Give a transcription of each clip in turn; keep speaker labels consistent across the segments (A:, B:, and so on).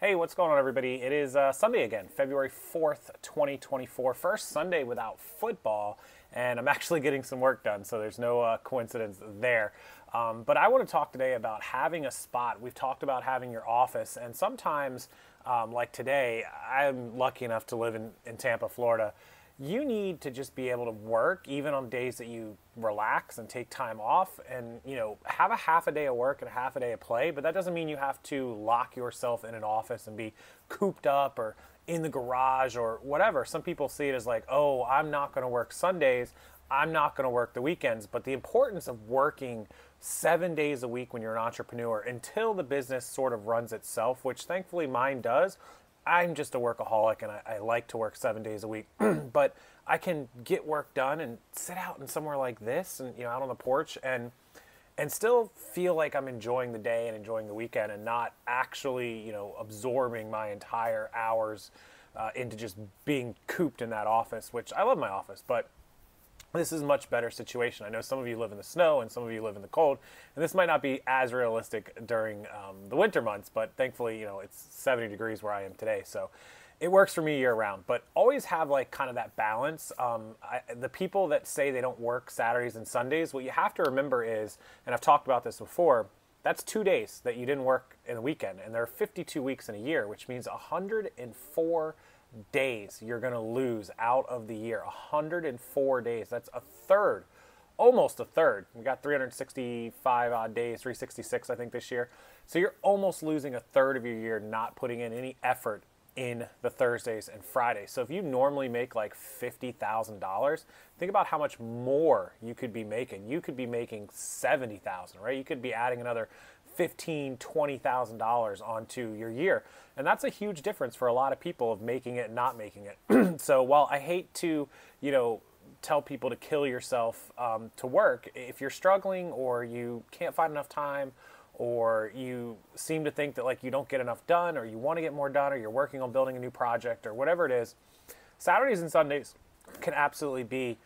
A: Hey, what's going on, everybody? It is Sunday again, February 4th, 2024. First Sunday without football, and I'm actually getting some work done, so there's no coincidence there. But I want to talk today about having a spot. We've talked about having your office, and sometimes, like today, I'm lucky enough to live in Tampa, Florida. You need to just be able to work even on days that you relax and take time off and, have a half a day of work and a half a day of play. But that doesn't mean you have to lock yourself in an office and be cooped up or in the garage or whatever. Some people see it as like, oh, I'm not going to work Sundays. I'm not going to work the weekends. But the importance of working 7 days a week when you're an entrepreneur until the business sort of runs itself, which thankfully mine does. I'm just a workaholic and I like to work 7 days a week, but I can get work done and sit out in somewhere like this and, out on the porch and still feel like I'm enjoying the day and enjoying the weekend and not actually, absorbing my entire hours into just being cooped in that office, which I love my office, but this is a much better situation. I know some of you live in the snow and some of you live in the cold, and this might not be as realistic during the winter months, but thankfully, it's 70 degrees where I am today, so it works for me year round. But always have like kind of that balance. The people that say they don't work Saturdays and Sundays, what you have to remember is, and I've talked about this before, that's 2 days that you didn't work in the weekend, and there are 52 weeks in a year, which means 104 days you're going to lose out of the year. 104 days. That's a third, almost a third. We got 365 odd days, 366 I think this year. So you're almost losing a third of your year not putting in any effort in the Thursdays and Fridays. So if you normally make like $50,000, think about how much more you could be making. You could be making $70,000, right? You could be adding another $15,000, $20,000 onto your year. And that's a huge difference for a lot of people of making it and not making it. So while I hate to, tell people to kill yourself to work, if you're struggling or you can't find enough time or you seem to think that like you don't get enough done or you want to get more done or you're working on building a new project or whatever it is, Saturdays and Sundays can absolutely be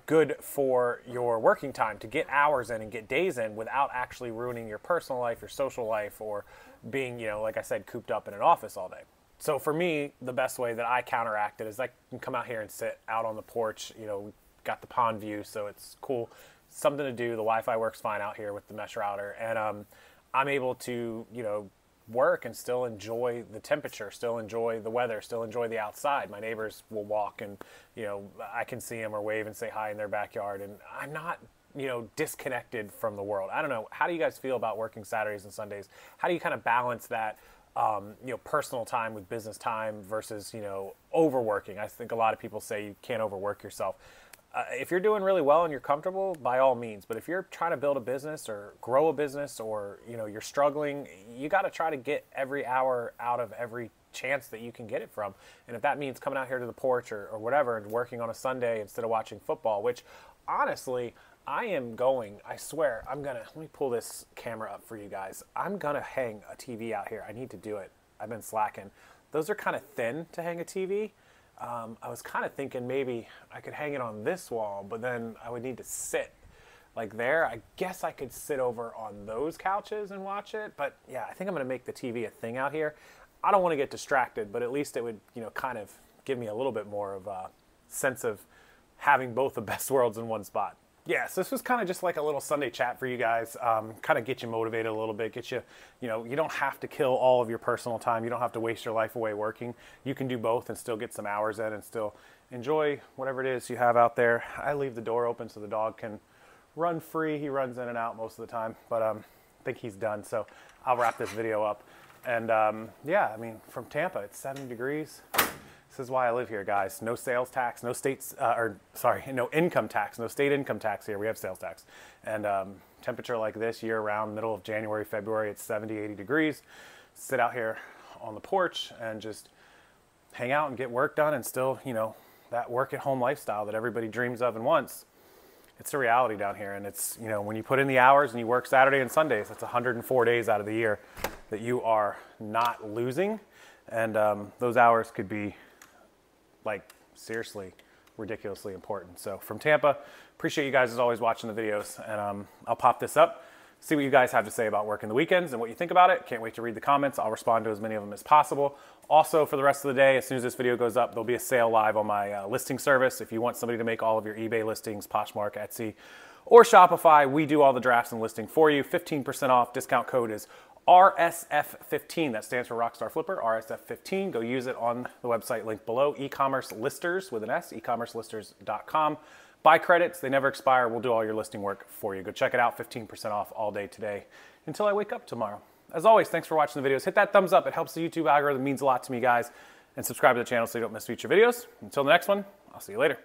A: good for your working time to get hours in and get days in without actually ruining your personal life, your social life, or being, like I said, cooped up in an office all day. So for me, the best way that I counteract it is I can come out here and sit out on the porch. We got the pond view, so it's cool. Something to do. The Wi-Fi works fine out here with the mesh router. And I'm able to, work and still enjoy the temperature, still enjoy the weather, still enjoy the outside. My neighbors will walk and, I can see them or wave and say hi in their backyard. And I'm not, disconnected from the world. I don't know. How do you guys feel about working Saturdays and Sundays? How do you kind of balance that, personal time with business time versus, overworking? I think a lot of people say you can't overwork yourself. If you're doing really well and you're comfortable, by all means. But if you're trying to build a business or grow a business or, you're struggling, you got to try to get every hour out of every chance that you can get it from. And if that means coming out here to the porch or whatever and working on a Sunday instead of watching football, which honestly, I swear, let me pull this camera up for you guys. I'm going to hang a TV out here. I need to do it. I've been slacking. Those are kind of thin to hang a TV. I was kind of thinking maybe I could hang it on this wall, but then I would need to sit like there. I guess I could sit over on those couches and watch it. But yeah, I think I'm going to make the TV a thing out here. I don't want to get distracted, but at least it would, kind of give me a little bit more of a sense of having both the best worlds in one spot. Yeah, so this was kind of just like a little Sunday chat for you guys, kind of get you motivated a little bit, get you, you don't have to kill all of your personal time. You don't have to waste your life away working. You can do both and still get some hours in and still enjoy whatever it is you have out there. I leave the door open so the dog can run free. He runs in and out most of the time, but I think he's done, so I'll wrap this video up. And yeah, I mean, from Tampa, it's 70 degrees. This is why I live here, guys. No sales tax, no no income tax, no state income tax here. We have sales tax. And temperature like this year round, middle of January, February, it's 70, 80 degrees. Sit out here on the porch and just hang out and get work done and still, that work at home lifestyle that everybody dreams of and wants. It's a reality down here. And it's, when you put in the hours and you work Saturday and Sundays, that's 104 days out of the year that you are not losing. And those hours could be like seriously ridiculously important. So from Tampa, appreciate you guys as always watching the videos, and I'll pop this up see what you guys have to say about working the weekends and what you think about it. Can't wait to read the comments. I'll respond to as many of them as possible. Also, for the rest of the day, as soon as this video goes up, there'll be a sale live on my listing service. If you want somebody to make all of your eBay listings, Poshmark, Etsy, or Shopify, we do all the drafts and listing for you. 15% off. Discount code is RSF15. That stands for Rockstarflipper, RSF15. Go use it on the website linked below. Ecommerce Listers with an S, ecommercelisters.com. Buy credits. They never expire. We'll do all your listing work for you. Go check it out. 15% off all day today until I wake up tomorrow. As always, thanks for watching the videos. Hit that thumbs up. It helps the YouTube algorithm. It means a lot to me, guys. And subscribe to the channel so you don't miss future videos. Until the next one, I'll see you later.